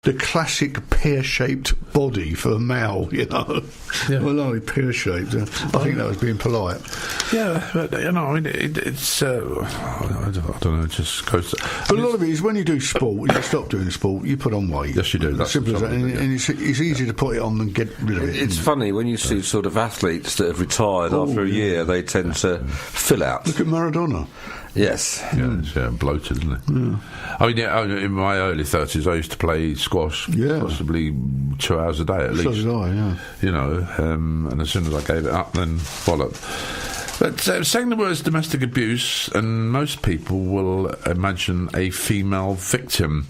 the classic pear-shaped body for a male, you know. Yeah. Well, only pear-shaped. I think that was being polite. Yeah, but, you know, I mean, it's... I don't know, it just goes... But a lot of it is when you do sport, you stop doing sport, you put on weight. Yes, you do. That's simple as that. And it's easy to put it on and get rid of it. It's funny, when you see sort of athletes that have retired after a year, they tend to fill out. Look at Maradona. Yes. Yeah, bloated, isn't it? Yeah. I mean, in my early 30s, I used to play squash, possibly 2 hours a day at least. So did I, yeah. You know, and as soon as I gave it up, then followed. But saying the words domestic abuse, and most people will imagine a female victim.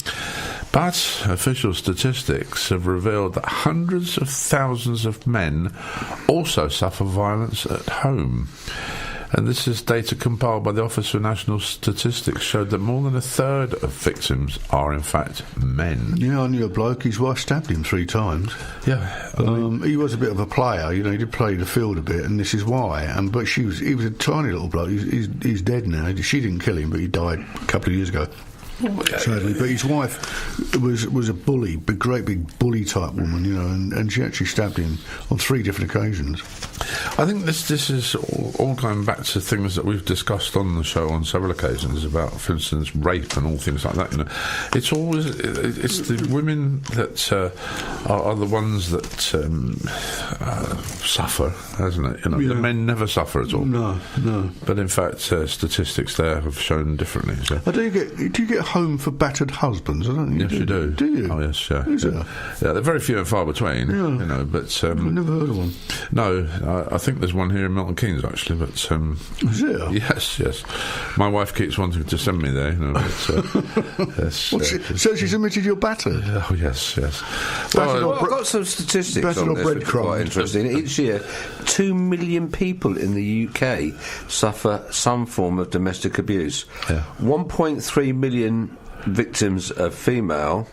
But official statistics have revealed that hundreds of thousands of men also suffer violence at home. And this is data compiled by the Office for National Statistics, showed that more than a third of victims are in fact men. Yeah, I knew a bloke, his wife stabbed him 3 times. Yeah. He was a bit of a player, you know, he did play the field a bit, and this is why. But he was a tiny little bloke, he's dead now. She didn't kill him, but he died a couple of years ago. Sadly, but his wife was a bully, great big bully type woman, you know, and she actually stabbed him on 3 different occasions. I think this is all going back to things that we've discussed on the show on several occasions about, for instance, rape and all things like that. You know, it's the women that are the ones that suffer, hasn't it? You know, the men never suffer at all. No. But in fact, statistics there have shown differently. So. Do you get home for battered husbands? I don't think yes, you do. Do you? Oh, yes, yeah. Is there? Yeah, they're very few and far between. Yeah. You know, but I've never heard of one. No, I think there's one here in Milton Keynes actually. But is there? Yes. My wife keeps wanting to send me there. You know, but, yes, so she's admitted you're battered. Oh yes. Well, I've got some statistics on this which are quite interesting. Each year, 2 million people in the UK suffer some form of domestic abuse. 1.3 million victims are female.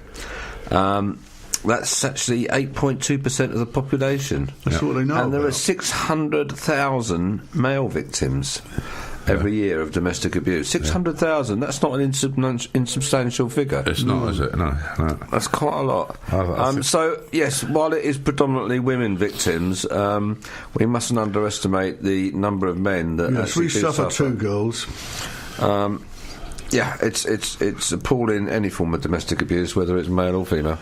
That's actually 8.2% of the population. That's what they know. And there are 600,000 male victims every year of domestic abuse. 600,000, that's not an insubstantial figure. It's not, is it? No. That's quite a lot. So, yes, while it is predominantly women victims, we mustn't underestimate the number of men that actually do suffer. 2 girls. Yeah, it's appalling, any form of domestic abuse, whether it's male or female.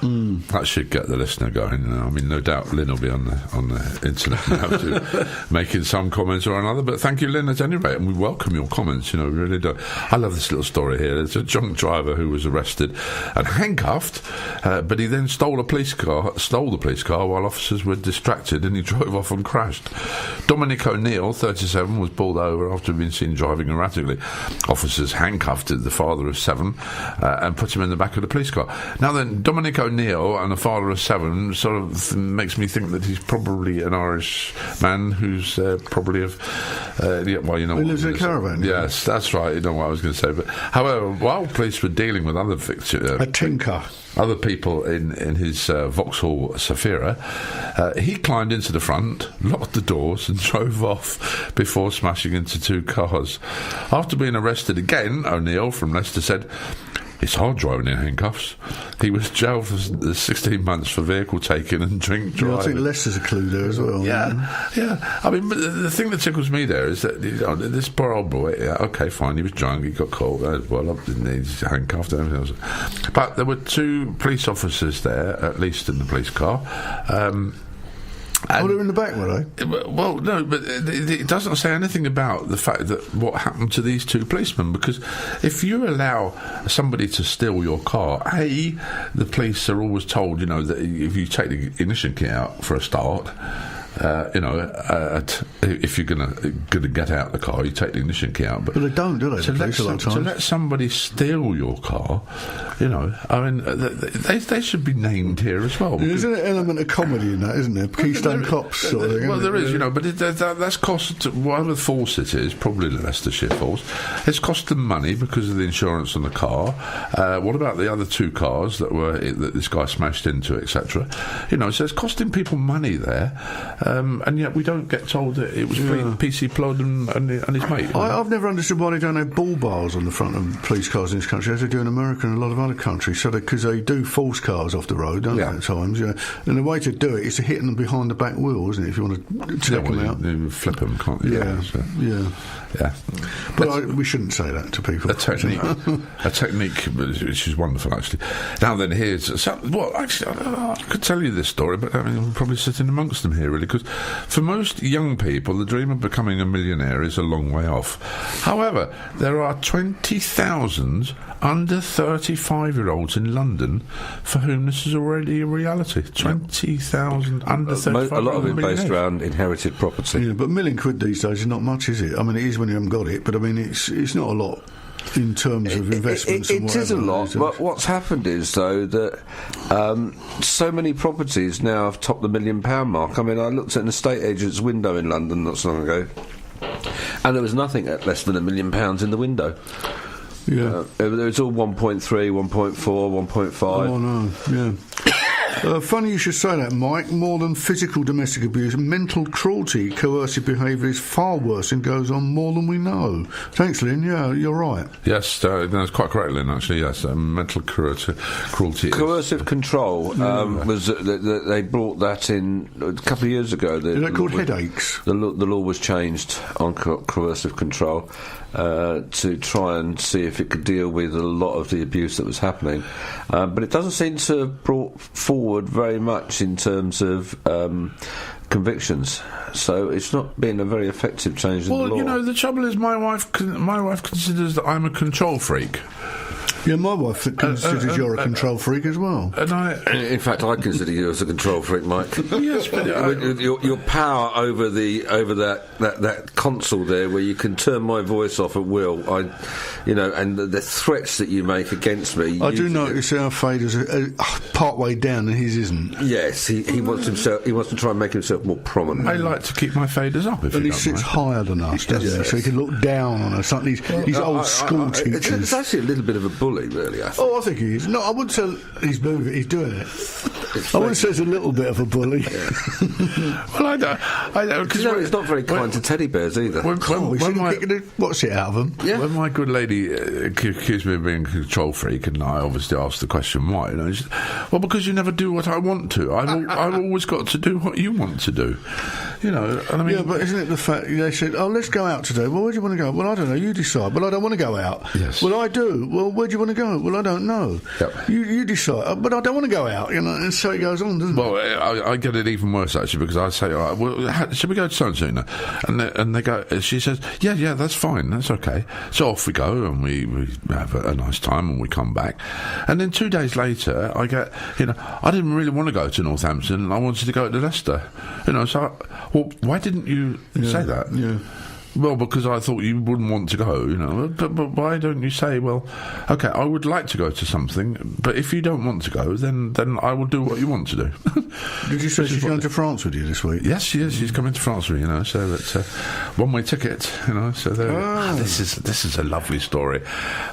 That should get the listener going. You know? I mean, no doubt Lynn will be on the internet now to making some comments or another. But thank you, Lynn, at any rate, and we welcome your comments. You know, we really do. I love this little story here. There's a drunk driver who was arrested and handcuffed, but he then stole the police car while officers were distracted, and he drove off and crashed. Dominic O'Neill, 37, was pulled over after being seen driving erratically. Officers handcuffed the father of 7 and put him in the back of the police car. Now then, Dominic O'Neill and the father of 7 sort of makes me think that he's probably an Irish man who's probably of he lives in a caravan. Yes, that's right, you know what I was going to say. But however, while police were dealing with other victims, a tinker, other people in his Vauxhall Safira, he climbed into the front, locked the doors and drove off before smashing into 2 cars. After being arrested again, O'Neill from Leicester said, "It's hard driving in handcuffs." He was jailed for 16 months for vehicle taking and drink driving. I think Leicester's a clue there as well. Yeah. I mean, but the thing that tickles me there is that, you know, this poor old boy, okay, fine, he was drunk, he got caught, he's handcuffed and everything else. But there were 2 police officers there, at least in the police car. They're in the back, were they? Well, no, but it doesn't say anything about the fact that what happened to these 2 policemen, because if you allow somebody to steal your car, the police are always told, you know, that if you take the ignition key out for a start, if you're gonna get out the car, you take the ignition key out. But they don't, do they? To let somebody steal your car, you know, I mean, they should be named here as well. There's an element of comedy in that, isn't there? Keystone Cops sort of thing. Well, there is, you know, but that's cost whatever force it is, probably the Leicestershire force. It's cost them money because of the insurance on the car. What about the other 2 cars that this guy smashed into, etc.? You know, so it's costing people money there. and yet we don't get told that it was PC Plod and his mate. I've never understood why they don't have bull bars on the front of police cars in this country, as they do in America and a lot of other countries. So because they do force cars off the road, don't they, at times? Yeah. And the way to do it is to hit them behind the back wheel, isn't it? If you want to take them out, you flip them, can't you? Yeah. But we shouldn't say that to people. A technique, which is wonderful, actually. Now then, here's I could tell you this story, but I mean, I'm probably sitting amongst them here, really, because for most young people, the dream of becoming a millionaire is a long way off. However, there are 20,000 under 35-year-olds in London for whom this is already a reality. 20,000 under 35-year-olds. A lot of it based around inherited property. Yeah, but £1 million these days is not much, is it? I mean, it is when you haven't got it, but I mean, it's not a lot in terms of investments. It is a lot, but what's happened is, though, that so many properties now have topped the £1 million mark. I mean, I looked at an estate agent's window in London not so long ago, and there was nothing at less than £1 million in the window. Yeah. It was all 1.3, 1.4, 1.5. Oh, no, yeah. Funny you should say that, Mike. More than physical domestic abuse, mental cruelty, coercive behaviour is far worse and goes on more than we know. Thanks, Lynn. Yeah, you're right. Yes, that's quite correct, Lynn, actually, yes. Mental cruelty. Coercive control was... they brought that in a couple of years ago. They're called headaches. The law was changed on coercive control to try and see if it could deal with a lot of the abuse that was happening. But it doesn't seem to have brought forward very much in terms of convictions, so it's not been a very effective change in the law. Well, you know, the trouble is my wife considers that I'm a control freak. Yeah, my wife considers you're a control freak as well. And in fact, I consider you as a control freak, Mike. Yes, but your power over that console there, where you can turn my voice off at will. And the threats that you make against me. I do notice our fader's part way down, and his isn't. Yes, he wants himself. He wants to try and make himself more prominent. I like to keep my faders up. And he sits higher than us, doesn't he? So he can look down on us. Like these old school teachers. It's actually a little bit of a bully, really. I think. Oh, I think he is. No, I wouldn't say he's moving. He's doing it. I wouldn't say it's a little bit of a bully. Well, I don't. Because it's not very kind to teddy bears either. What's it out of them? Yeah. When my good lady accused me of being a control freak, and I obviously asked the question why, she said, well, because you never do what I want to. I've always got to do what you want to do. And I mean, yeah, but isn't it the fact they said, "Oh, let's go out today." Well, where do you want to go? Well, I don't know. You decide. Well, I don't want to go out. Yes. Well, I do. Well, where do you want to go? Well, I don't know. Yep. You decide. But I don't want to go out. And so it goes on, doesn't it? Well, I get it even worse actually, because I say, all right, well, should we go to so-and-so now? And they go. She says, yeah, that's fine, that's okay. So off we go, and we have a nice time, and we come back. And then 2 days later, I get, I didn't really want to go to Northampton, and I wanted to go to Leicester. So, well, why didn't you say that? Yeah. Well, because I thought you wouldn't want to go, But why don't you say, well, okay, I would like to go to something, but if you don't want to go, then I will do what you want to do. Did you say she's going to France with you this week? Yes, she is. She's coming to France with me, so it's a one-way ticket, So this is a lovely story.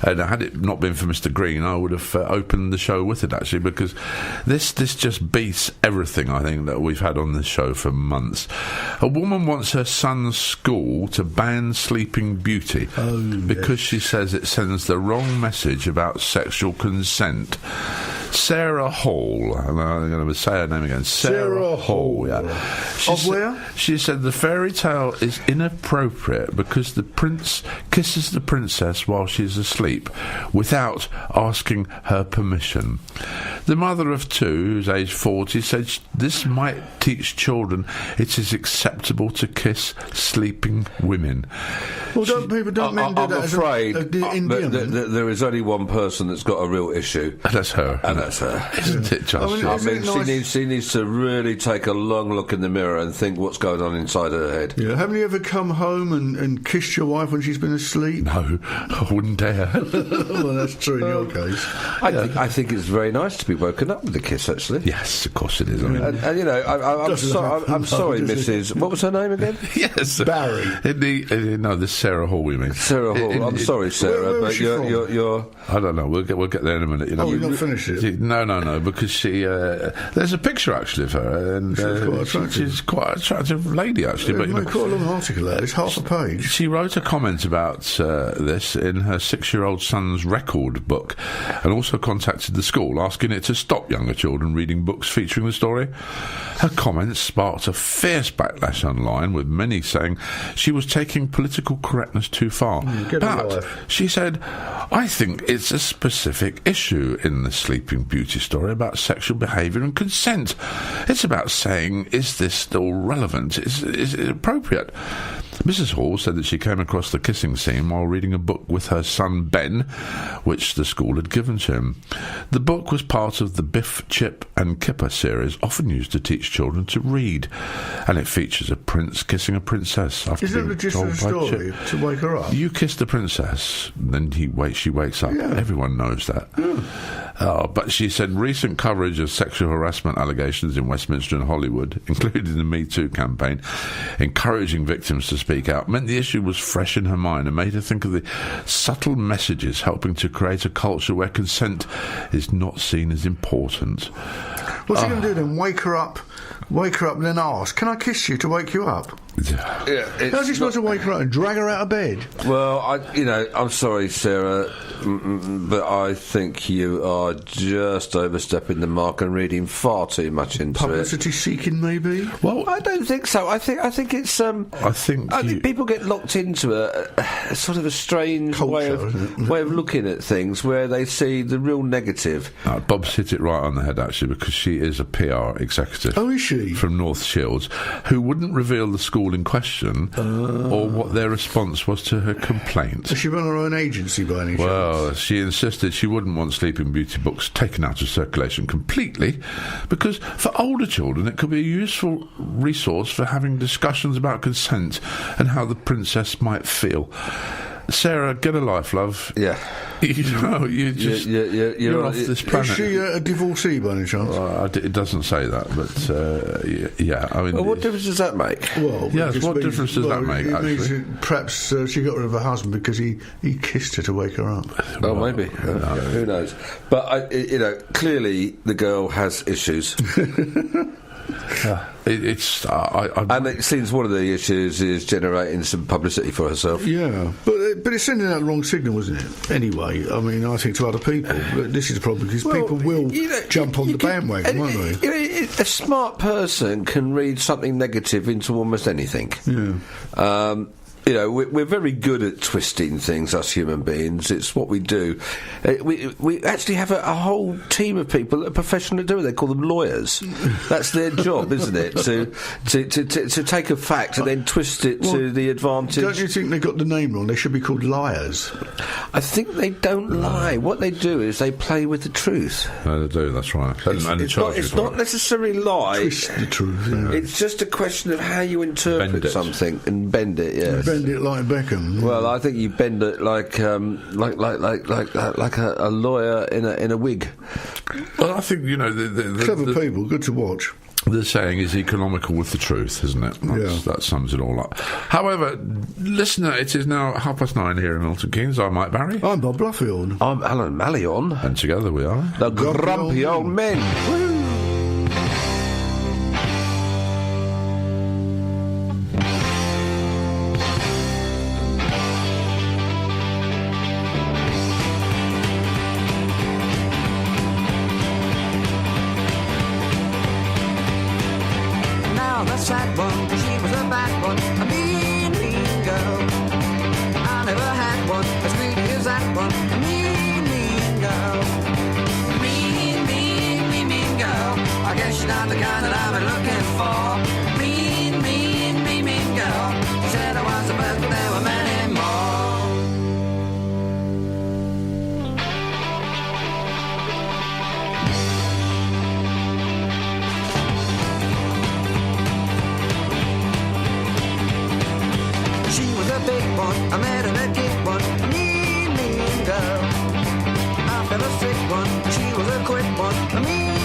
And had it not been for Mr. Green, I would have opened the show with it, actually, because this just beats everything, I think, that we've had on this show for months. A woman wants her son's school to ban Sleeping Beauty because she says it sends the wrong message about sexual consent. Sarah Hall, and I'm going to say her name again. Sarah Hall, yeah. Where? She said the fairy tale is inappropriate because the prince kisses the princess while she's asleep without asking her permission. The mother of two, who's aged 40, said this might teach children it is acceptable to kiss sleeping women. Well, don't men do that? I'm afraid there is only one person that's got a real issue. That's her. And that's her. Isn't it just? She needs to really take a long look in the mirror and think what's going on inside her head. Yeah. Haven't you ever come home and kissed your wife when she's been asleep? No, I wouldn't dare. Well, that's true in your case. I think it's very nice to be woken up with a kiss, actually. Yes, of course it is. I'm sorry, Mrs. What was her name again? Yes, Barry. No, this is Sarah Hall, we mean. Sarah Hall. I'm sorry, Sarah, where but you're. I don't know. We'll get there in a minute. We've not finished it. No, because she... there's a picture, actually, of her, and she's quite an attractive lady, actually. But, quite a long article there. It's half a page. She wrote a comment about this in her 6-year-old son's record book, and also contacted the school, asking it to stop younger children reading books featuring the story. Her comments sparked a fierce backlash online, with many saying she was taking political correctness too far. But she said, I think it's a specific issue in the Sleeping Beauty story about sexual behaviour and consent. It's about saying, is this still relevant? Is it appropriate? Mrs. Hall said that she came across the kissing scene while reading a book with her son Ben, which the school had given to him. The book was part of the Biff, Chip and Kipper series, often used to teach children to read, and it features a prince kissing a princess after being told by story Chip to wake her up? You kiss the princess, then she wakes up. Yeah. Everyone knows that. Yeah. But she said recent coverage of sexual harassment allegations in Westminster and Hollywood, including the Me Too campaign, encouraging victims to speak out, meant the issue was fresh in her mind and made her think of the subtle messages helping to create a culture where consent is not seen as important. What's he going to do then? Wake her up and then ask, can I kiss you to wake you up? Yeah, how's he supposed to wake her up and drag her out of bed? Well, I'm sorry, Sarah, but I think you are just overstepping the mark and reading far too much into Publicity seeking, maybe? Well, I don't think so. I think it's. I think people get locked into a sort of a strange culture, way of looking at things where they see the real negative. Bob's hit it right on the head, actually, because she is a PR executive. Oh, is she? From North Shields, who wouldn't reveal the school in question or what their response was to her complaint. Does she run her own agency by any chance? Well, she insisted she wouldn't want Sleeping Beauty books taken out of circulation completely, because for older children it could be a useful resource for having discussions about consent and how the princess might feel. Sarah, get a life, love. Yeah. You're off this planet. Is she a divorcee by any chance? It doesn't say that, but yeah. I mean, well, what difference does that make? Well, yes. What difference does that make? Actually, perhaps she got rid of her husband because he kissed her to wake her up. Oh, maybe. Who knows? But clearly the girl has issues. And it seems one of the issues is generating some publicity for herself. Yeah, but it's sending out the wrong signal, isn't it? Anyway, I mean, I think to other people, this is the problem, because people will jump on the bandwagon, won't they? A smart person can read something negative into almost anything. Yeah. We're very good at twisting things, us human beings. It's what we do. We actually have a whole team of people that are professional at doing it. They call them lawyers. That's their job, isn't it? To take a fact and then twist it to the advantage. Don't you think they got the name wrong? They should be called liars. I think they don't lie. What they do is they play with the truth. No, they do, that's right. It's not necessarily lie. Twist the truth. Yeah. It's just a question of how you interpret something and bend it, yes. Bend it like Beckham. Well, I think you bend it like a lawyer in a wig. Well, I think the clever people, good to watch. The saying is economical with the truth, isn't it? That sums it all up. However, listener, it is now 9:30 here in Milton Keynes. I'm Mike Barry. I'm Bob Bluffield. I'm Alan Mallyon. And together we are the Grumpy Old Men. Woo! I met her at gig one, a mean girl. I fell a sick one, she was a quick one, a mean